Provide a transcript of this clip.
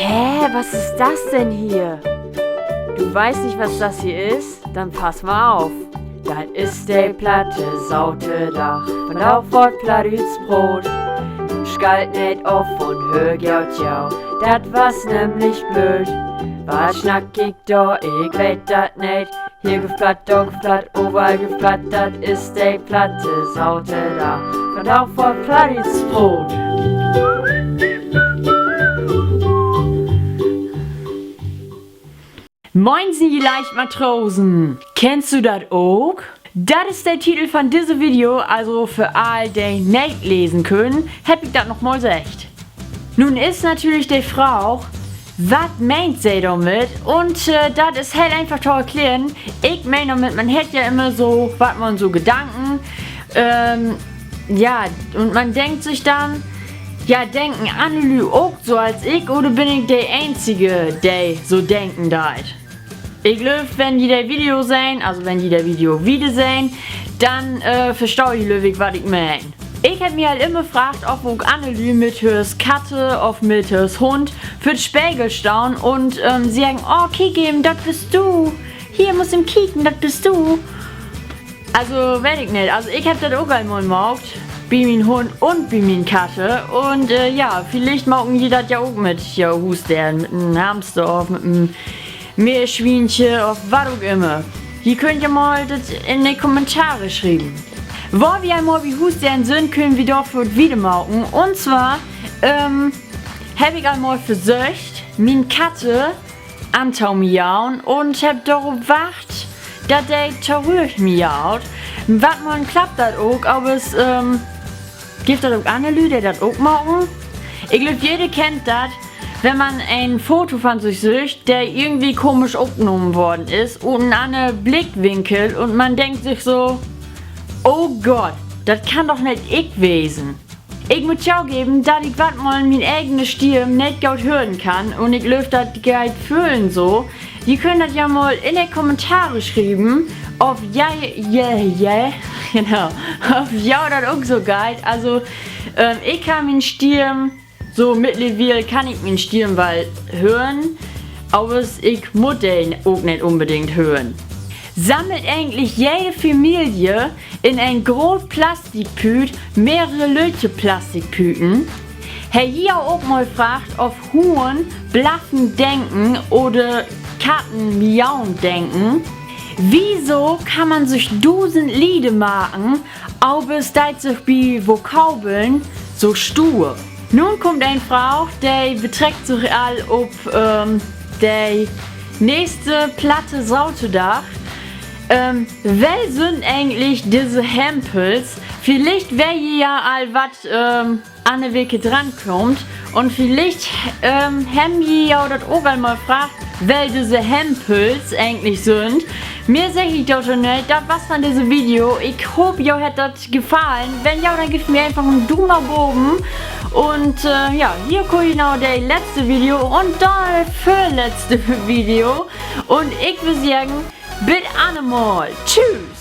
Hä, was ist das denn hier? Du weißt nicht, was das hier ist? Dann pass mal auf. Das ist der platte Sautedach von Aufwort Platütsbrot. Schalt nicht auf und hör jau, dat was nämlich blöd. Was schnack ich da, ich weet dat nicht. Hier geflatt, da geflatt, overall geflatt, dat ist der platte Sautedach von Aufwort Platütsbrot. Moin Sie Leichtmatrosen! Kennst du das auch? Das ist der Titel von diesem Video, also für all die nicht lesen können, hab ich das nochmal gesagt. Nun ist natürlich die Frage, was meint sie damit? Und das ist halt einfach zu erklären. Ich meine damit, man hätte ja immer so, was man so Gedanken, ja, und man denkt sich dann, ja, denken Annelü auch so als ich, oder bin ich der Einzige, der so denken darf? Ich glaube, wenn die der Video sehen, also wenn die der Video wieder sehen, dann verstehe ich löwig, was ich meine. Ich hätte mir halt immer gefragt, ob auch Annelü mit hers Katte, ob mit hers Hund für den Spiegel stauen und sie sagen, oh, kiek eben, das bist du. Hier muss ihm kicken, das bist du. Also, weiß ich nicht. Also, ich hab das auch einmal gemacht. Bei meinem Hund und bei meiner Katze. Und ja, vielleicht machen die das ja auch mit Hustern, mit einem Hamster, mit einem Meerschweinchen, auf was auch immer. Ihr könnt ja mal das in die Kommentare schreiben. Wo wir einmal wie Hustern sind, können wir dafür wieder machen. Und zwar habe ich einmal versucht, meine Katze anzumiauen und habe darauf gewartet, dass der zurück miaut. Was man klappt das auch, aber es gibt das auch Annelü, der das auch machen. Ich glaube, jeder kennt das, wenn man ein Foto von sich sieht, der irgendwie komisch aufgenommen worden ist und einen anderen Blickwinkel und man denkt sich so, oh Gott, das kann doch nicht ich gewesen. Ich muss ja geben, dass ich was mal in mein eigenes Stirn nicht gut hören kann und ich löf das gleich fühlen so. Die können das ja mal in die Kommentare schreiben, ob ja, genau, ob ja das auch so geht. Also, ich kann meinen Stirn, so mittlerweile kann ich meinen Stirnwald hören, aber ich muss den auch nicht unbedingt hören. Sammelt eigentlich jede Familie in ein großes Plastikpüt mehrere Löte Plastikpüten? Herr hier auch mal fragt, ob Huhn blaffen denken oder Katzen miauen denken. Wieso kann man sich Dusen Lieder machen, aber es steht sich bei Vokabeln so stur? Nun kommt eine Frau, die beträgt sich all ob der nächste platte Sautedach. Wer sind eigentlich diese Hempels? Vielleicht wer hier ja all was an der Wege drankommt und vielleicht haben die ja das auch einmal gefragt, wer diese Hempels eigentlich sind. Mir sage ich doch schon nicht, das war's von diesem Video. Ich hoffe, ihr hat das gefallen. Wenn ja, dann gebt mir einfach einen Daumen nach oben. Und ja, hier kommt genau das letzte Video und dann das vorletzte Video. Und ich würde sagen, bis einmal. Tschüss!